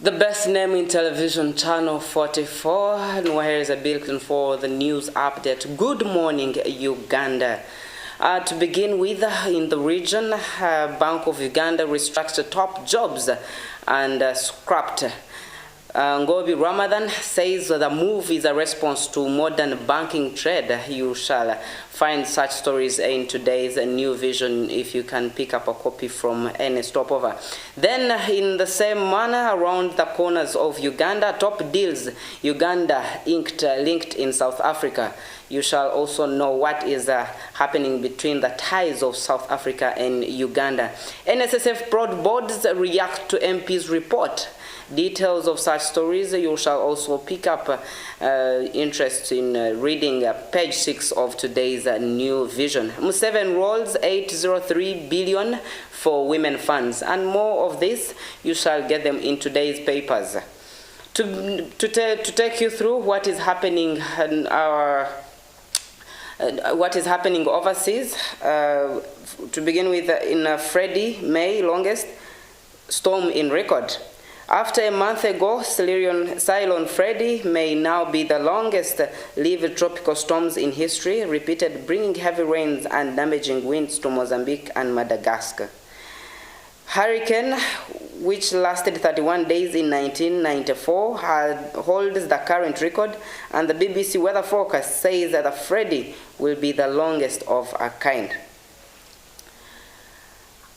The best name in television, Channel 44. And here is a bulletin for the news update. Good morning, Uganda. To begin with, in the region, Bank of Uganda restructured top jobs and scrapped. Ngobi Ramadan says the move is a response to modern banking trade. You shall find such stories in today's New Vision if you can pick up a copy from any stopover. Then, in the same manner, around the corners of Uganda, top deals Uganda linked in South Africa. You shall also know what is happening between the ties of South Africa and Uganda. NSSF broad boards react to MP's report. Details of such stories you shall also pick up interest in reading page 6 of today's New Vision. Museveni rolls 803 billion for women funds, and more of this you shall get them in today's papers. To take you through what is happening in overseas, to begin with, in Freddie May, longest storm in record. After a month ago, Cyclone Freddie may now be the longest-lived tropical storms in history, repeated, bringing heavy rains and damaging winds to Mozambique and Madagascar. Hurricane, which lasted 31 days in 1994, holds the current record, and the BBC weather forecast says that the Freddie will be the longest of a kind.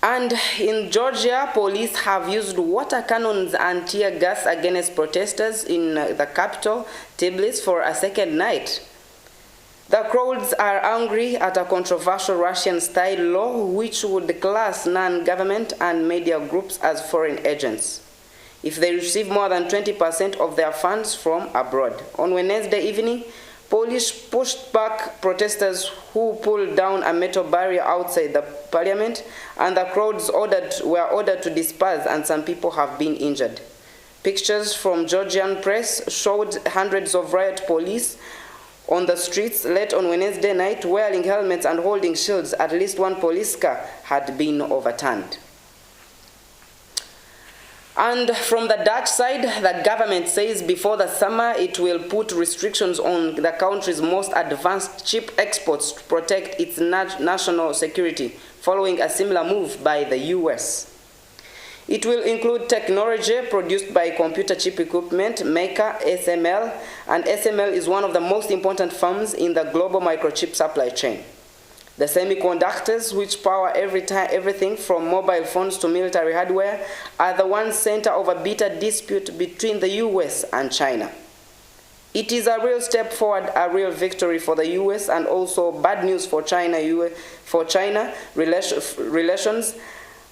And in Georgia, police have used water cannons and tear gas against protesters in the capital, Tbilisi, for a second night. The crowds are angry at a controversial Russian-style law which would class non-government and media groups as foreign agents if they receive more than 20% of their funds from abroad. On Wednesday evening, police pushed back protesters who pulled down a metal barrier outside the parliament, and the crowds were ordered to disperse, and some people have been injured. Pictures from Georgian press showed hundreds of riot police on the streets late on Wednesday night wearing helmets and holding shields. At least one police car had been overturned. And from the Dutch side, the government says before the summer it will put restrictions on the country's most advanced chip exports to protect its national security, following a similar move by the US. It will include technology produced by computer chip equipment maker SML, and SML is one of the most important firms in the global microchip supply chain. The semiconductors, which power everything from mobile phones to military hardware, are the one center of a bitter dispute between the US and China. It is a real step forward, a real victory for the US, and also bad news for China. Relations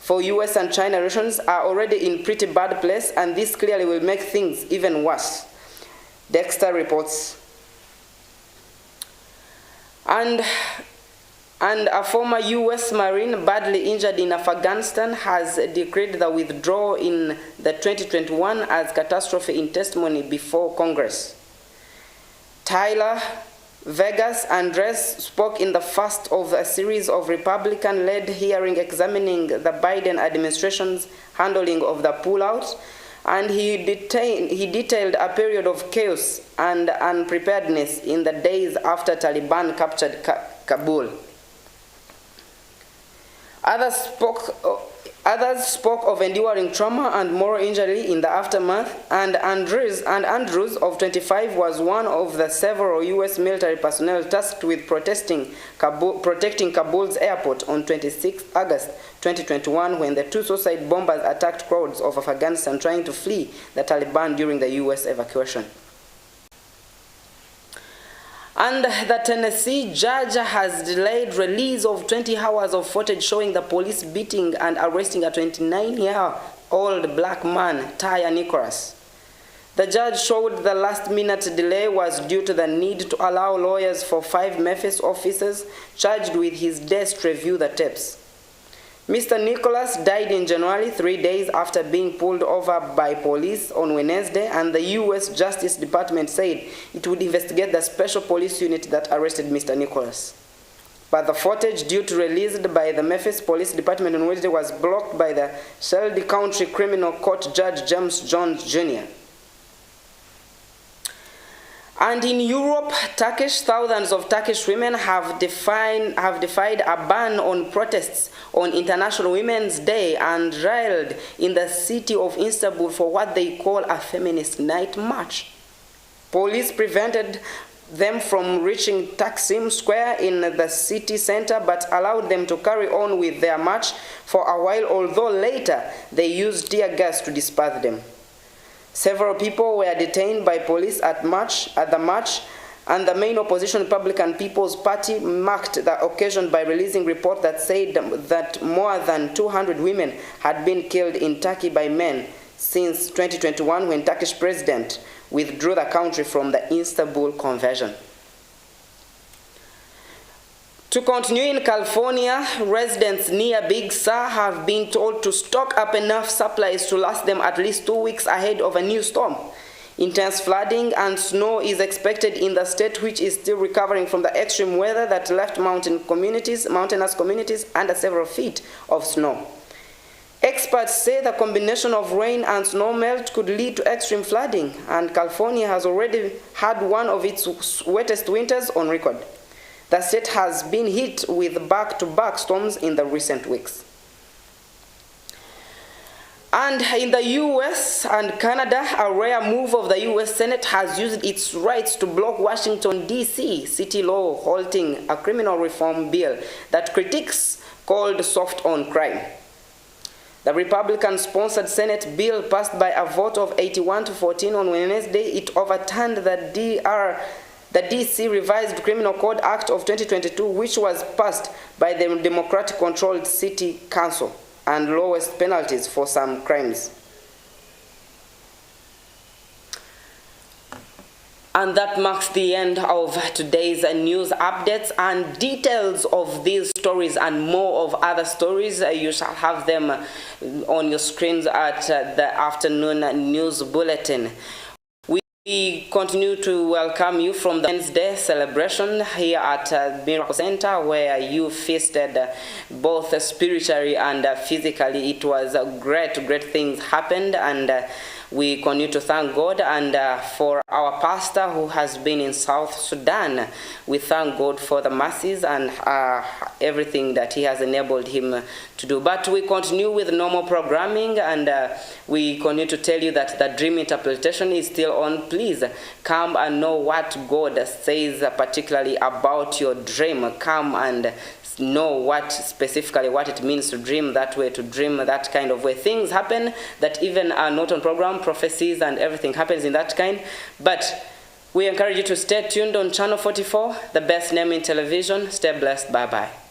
for US and China relations are already in pretty bad place, and this clearly will make things even worse. Dexter reports. And a former US Marine badly injured in Afghanistan has declared the withdrawal in the 2021 as catastrophe in testimony before Congress. Tyler Vegas Andres spoke in the first of a series of Republican-led hearings examining the Biden administration's handling of the pullout, and he detailed a period of chaos and unpreparedness in the days after Taliban captured Kabul. Others spoke of enduring trauma and moral injury in the aftermath, and Andrews, of 25, was one of the several U.S. military personnel tasked with protecting Kabul's airport on 26 August 2021 when the two suicide bombers attacked crowds of Afghanistan trying to flee the Taliban during the U.S. evacuation. And the Tennessee judge has delayed release of 20 hours of footage showing the police beating and arresting a 29-year-old black man, Tyre Nicholas. The judge showed the last-minute delay was due to the need to allow lawyers for 5 Memphis officers charged with his death to review the tapes. Mr. Nicholas died in January, 3 days after being pulled over by police on Wednesday, and the U.S. Justice Department said it would investigate the special police unit that arrested Mr. Nicholas. but the footage due to released by the Memphis Police Department on Wednesday was blocked by the Shelby County Criminal Court Judge James Jones Jr. And in Europe, thousands of Turkish women have defied a ban on protests on International Women's Day and rallied in the city of Istanbul for what they call a feminist night march. Police prevented them from reaching Taksim Square in the city center, but allowed them to carry on with their march for a while, although later they used tear gas to disperse them. Several people were detained by police at the march, and the main opposition Republican People's Party marked the occasion by releasing reports that said that more than 200 women had been killed in Turkey by men since 2021, when Turkish president withdrew the country from the Istanbul Convention. To continue in California, residents near Big Sur have been told to stock up enough supplies to last them at least 2 weeks ahead of a new storm. Intense flooding and snow is expected in the state, which is still recovering from the extreme weather that left mountainous communities under several feet of snow. Experts say the combination of rain and snow melt could lead to extreme flooding, and California has already had one of its wettest winters on record. The state has been hit with back-to-back storms in the recent weeks. And in the US and Canada, a rare move of the US Senate has used its rights to block Washington, D.C. city law halting a criminal reform bill that critics called soft on crime. The Republican-sponsored Senate bill passed by a vote of 81 to 14 on Wednesday. It overturned the D.C. Revised Criminal Code Act of 2022, which was passed by the Democratic-controlled City Council, and lowest penalties for some crimes. And that marks the end of today's news updates, and details of these stories and more of other stories, you shall have them on your screens at the afternoon news bulletin. We continue to welcome you from the Wednesday celebration here at Miracle Center, where you feasted both spiritually and physically. It was great things happened, and we continue to thank God. And for our pastor who has been in South Sudan, we thank God for the mercies and everything that he has enabled him to do. But we continue with normal programming, and we continue to tell you that the dream interpretation is still on. Please come and know what God says particularly about your dream. Come and know what specifically what it means to dream that way, to dream that kind of way. Things happen that even are not on program, prophecies and everything happens in that kind. But we encourage you to stay tuned on Channel 44, the best name in television. Stay blessed. Bye-bye.